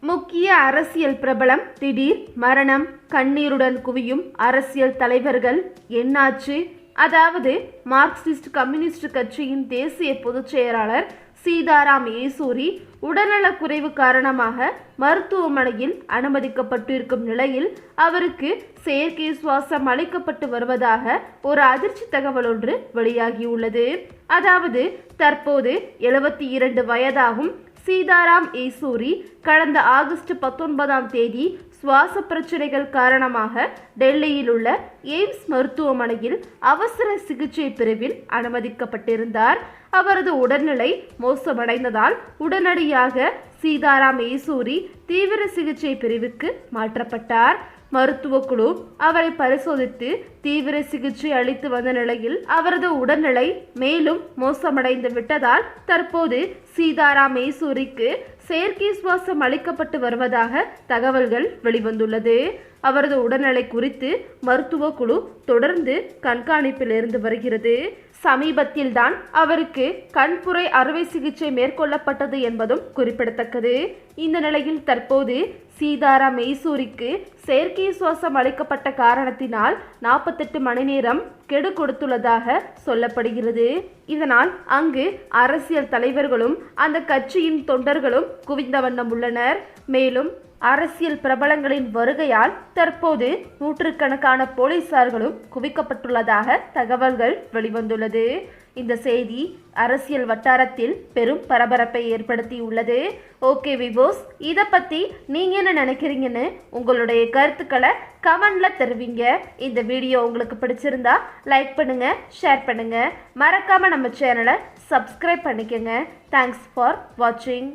முக்கிய அரசியல் பிரபலம் திடீர் மரணம், கண்ணீருடன் குவியும் அரசியல் தலைவர்கள், என்னாச்சு? அதாவது மார்க்சிஸ்ட் கம்யூனிஸ்ட் கட்சியின் தேசிய பொதுச் செயலாளர் சீதாராம் யெச்சூரி உடல்நலக்குறைவு காரணமாக மருத்துவமனையில் அனுமதிக்கப்பட்டிருக்கும் நிலையில் அவருக்கு செயற்கை சுவாசம் அளிக்கப்பட்டு வருவதாக ஒரு அதிர்ச்சி தகவல் ஒன்று வெளியாகியுள்ளது. அதாவது தற்போது 72 வயதாகும் சீதாராம் யெச்சூரி கடந்த ஆகஸ்ட் 19ஆம் தேதி சுவாச பிரச்சனைகள் காரணமாக டெல்லியில் உள்ள எய்ம்ஸ் மருத்துவமனையில் அவசர சிகிச்சை பிரிவில் அனுமதிக்கப்பட்டிருந்தார். அவரது உடல்நிலை மோசமடைந்ததால் உடனடியாக சீதாராம் யெச்சூரி தீவிர சிகிச்சை பிரிவுக்கு மாற்றப்பட்டார். மருத்துவ குழு அவரை பரிசோதித்து தீவிர சிகிச்சை அளித்து வந்த நிலையில் அவரது உடல்நிலை மேலும் மோசமடைந்து விட்டதால் தற்போது சீதாராம் யெச்சூரிக்கு செயற்கை சுவாசம் அளிக்கப்பட்டு வருவதாக தகவல்கள் வெளிவந்துள்ளது. அவரது உடல்நிலை குறித்து மருத்துவ குழு தொடர்ந்து கண்காணிப்பில் இருந்து வருகிறது. சமீபத்தில் தான் அவருக்கு கண்புரை அறுவை சிகிச்சை மேற்கொள்ளப்பட்டது என்பதும் குறிப்பிடத்தக்கது. இந்த நிலையில் தற்போது சீதாராம் யெச்சூரிக்கு செயற்கை சுவாசம் அளிக்கப்பட்ட காரணத்தினால் 48 மணி நேரம் கெடு கொடுத்துள்ளதாக சொல்லப்படுகிறது. இதனால் அங்கு அரசியல் தலைவர்களும் அந்த கட்சியின் தொண்டர்களும் குவிந்த வண்ணம் உள்ளனர். மேலும் அரசியல் பிரபலங்களின் வருகையால் தற்போது நூற்றுக்கணக்கான போலீசார்களும் குவிக்கப்பட்டுள்ளதாக தகவல்கள் வெளிவந்துள்ளது. இந்த செய்தி அரசியல் வட்டாரத்தில் பெரும் பரபரப்பை ஏற்படுத்தியுள்ளது. ஓகே விவோஸ், இதை பற்றி நீங்கள் என்ன நினைக்கிறீங்கன்னு உங்களுடைய கருத்துக்களை கமெண்ட்ல தெரிவிங்க. இந்த வீடியோ உங்களுக்கு பிடிச்சிருந்தா லைக் பண்ணுங்க, ஷேர் பண்ணுங்க, மறக்காம நம்ம சேனலை சப்ஸ்கிரைப் பண்ணிக்கோங்க. தேங்க்ஸ் ஃபார் வாட்சிங்.